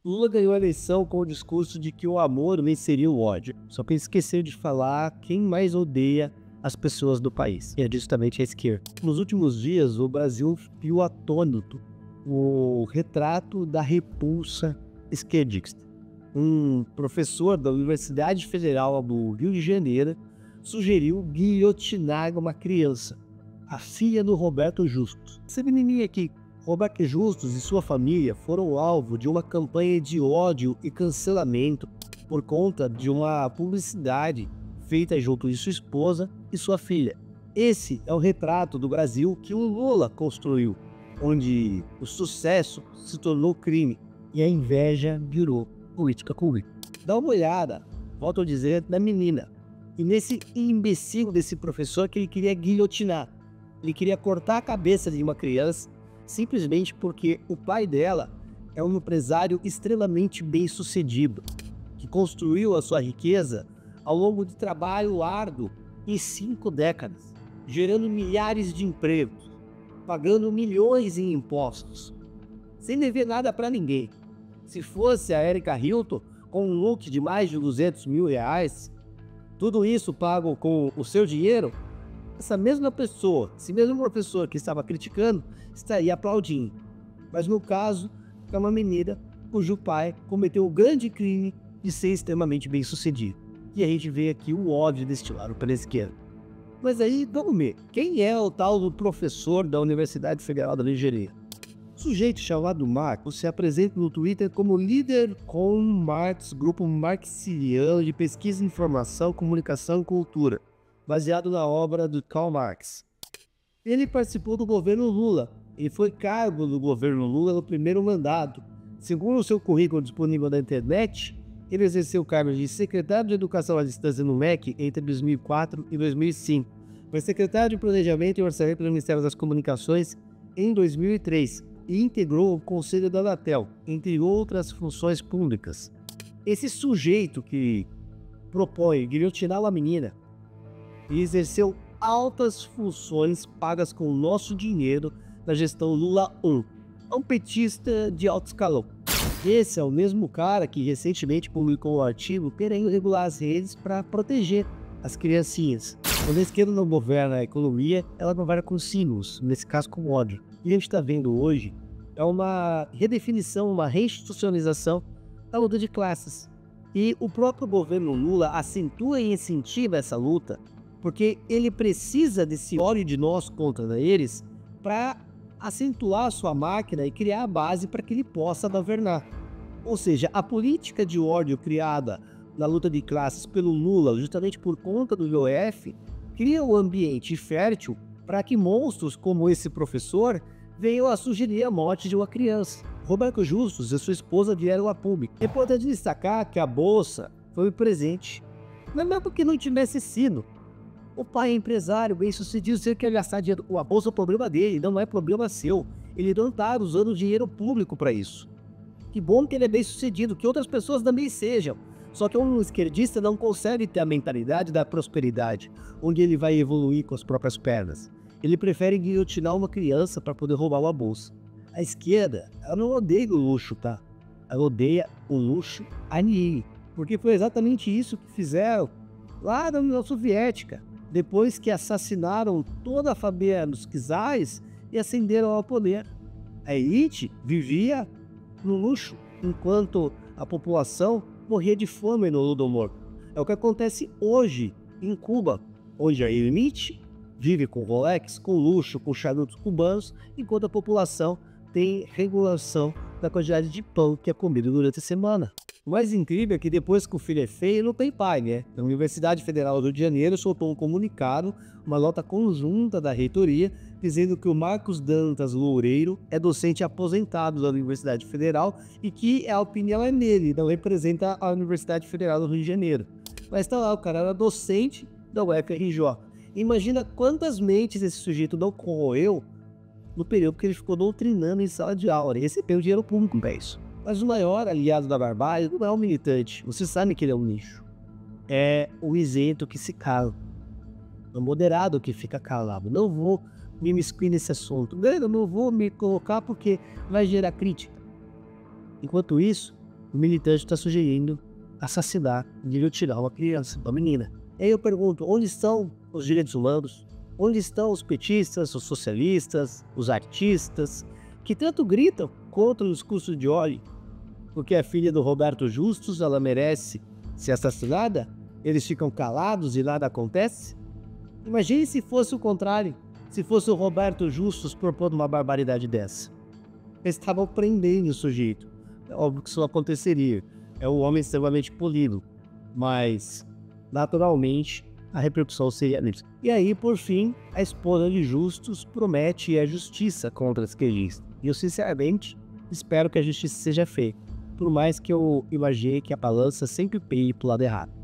Lula ganhou a eleição com o discurso de que o amor venceria o ódio. Só que ele esqueceu de falar quem mais odeia as pessoas do país, e é justamente a esquerda. Nos últimos dias, o Brasil viu atônito o retrato da repulsa esquerdista. Um professor da Universidade Federal do Rio de Janeiro sugeriu guilhotinar uma criança, a filha do Roberto Justus. Essa menininha aqui, Roberto Justus e sua família foram alvo de uma campanha de ódio e cancelamento por conta de uma publicidade feita junto de sua esposa e sua filha. Esse é o retrato do Brasil que o Lula construiu, onde o sucesso se tornou crime e a inveja virou política pública. Dá uma olhada, volto a dizer, na menina e nesse imbecil desse professor que ele queria guilhotinar. Ele queria cortar a cabeça de uma criança simplesmente porque o pai dela é um empresário extremamente bem-sucedido, que construiu a sua riqueza ao longo de trabalho árduo em 5 décadas, gerando milhares de empregos, pagando milhões em impostos, sem dever nada para ninguém. Se fosse a Erika Hilton, com um look de mais de 200 mil reais, tudo isso pago com o seu dinheiro, essa mesma pessoa, esse mesmo professor que estava criticando, estaria aplaudindo. Mas no caso, é uma menina cujo pai cometeu o grande crime de ser extremamente bem sucedido. E a gente vê aqui o ódio destilado pela esquerda. Mas aí, vamos ver, quem é o tal do professor da Universidade Federal da Rio de Janeiro? O sujeito chamado Marcos se apresenta no Twitter como líder com Marx, grupo marxiano de pesquisa, informação, comunicação e cultura, baseado na obra do Karl Marx. Ele participou do governo Lula e foi cargo do governo Lula no primeiro mandato. Segundo o seu currículo disponível na internet, ele exerceu o cargo de secretário de Educação à Distância no MEC entre 2004 e 2005. Foi secretário de Planejamento e Orçamento do Ministério das Comunicações em 2003 e integrou o Conselho da Anatel, entre outras funções públicas. Esse sujeito que propõe guilhotinar uma menina e exerceu altas funções pagas com o nosso dinheiro na gestão Lula 1. É um petista de alto escalão. Esse é o mesmo cara que recentemente publicou um artigo querendo regular as redes para proteger as criancinhas. Quando a esquerda não governa a economia, ela governa com símbolos, nesse caso com ódio. E a gente está vendo hoje é uma redefinição, uma reinstitucionalização da luta de classes. E o próprio governo Lula acentua e incentiva essa luta porque ele precisa desse ódio de nós contra eles para acentuar a sua máquina e criar a base para que ele possa governar. Ou seja, a política de ódio criada na luta de classes pelo Lula, justamente por conta do IOF, cria um ambiente fértil para que monstros como esse professor venham a sugerir a morte de uma criança. Roberto Justus e sua esposa vieram a público. É importante destacar que a bolsa foi um presente, não é mesmo porque não tivesse sido. O pai é empresário, bem sucedido, você quer gastar dinheiro com a bolsa, é o problema dele, não é problema seu. Ele não está usando dinheiro público para isso. Que bom que ele é bem sucedido, que outras pessoas também sejam. Só que um esquerdista não consegue ter a mentalidade da prosperidade, onde ele vai evoluir com as próprias pernas. Ele prefere guilhotinar uma criança para poder roubar uma bolsa. A esquerda, ela não odeia o luxo, tá? Ela odeia o luxo alheio. Porque foi exatamente isso que fizeram lá na União Soviética, depois que assassinaram toda a família dos czares e ascenderam ao poder. A elite vivia no luxo, enquanto a população morria de fome no Holodomor. É o que acontece hoje em Cuba, onde a elite vive com Rolex, com luxo, com charutos cubanos, enquanto a população tem regulação da quantidade de pão que é comido durante a semana. O mais incrível é que depois que o filho é feio, não tem pai, né? A Universidade Federal do Rio de Janeiro soltou um comunicado, uma nota conjunta da reitoria, dizendo que o Marcos Dantas Loureiro é docente aposentado da Universidade Federal e que a opinião é nele, não representa a Universidade Federal do Rio de Janeiro. Mas tá lá, o cara era docente da UFRJ. Imagina quantas mentes esse sujeito não corroeu no período que ele ficou doutrinando em sala de aula e recebeu dinheiro público para isso. Mas o maior aliado da barbárie não é o militante. Você sabe que ele é um lixo. É o isento que se cala. É o moderado que fica calado. Não vou me imiscuir nesse assunto. Eu não vou me colocar porque vai gerar crítica. Enquanto isso, o militante está sugerindo assassinar, guilhotinar uma criança, uma menina. E aí eu pergunto, onde estão os direitos humanos? Onde estão os petistas, os socialistas, os artistas, que tanto gritam contra o discurso de ódio? Porque a filha do Roberto Justus, ela merece ser assassinada? Eles ficam calados e nada acontece? Imagine se fosse o contrário, se fosse o Roberto Justus propondo uma barbaridade dessa. Eles estavam prendendo o sujeito. É óbvio que isso não aconteceria. É um homem extremamente polido, mas naturalmente a repercussão seria nisso. E aí, por fim, a esposa de Justus promete a justiça contra as queijistas. E eu, sinceramente, espero que a justiça seja feita, por mais que eu imagine que a balança sempre peie para o lado errado.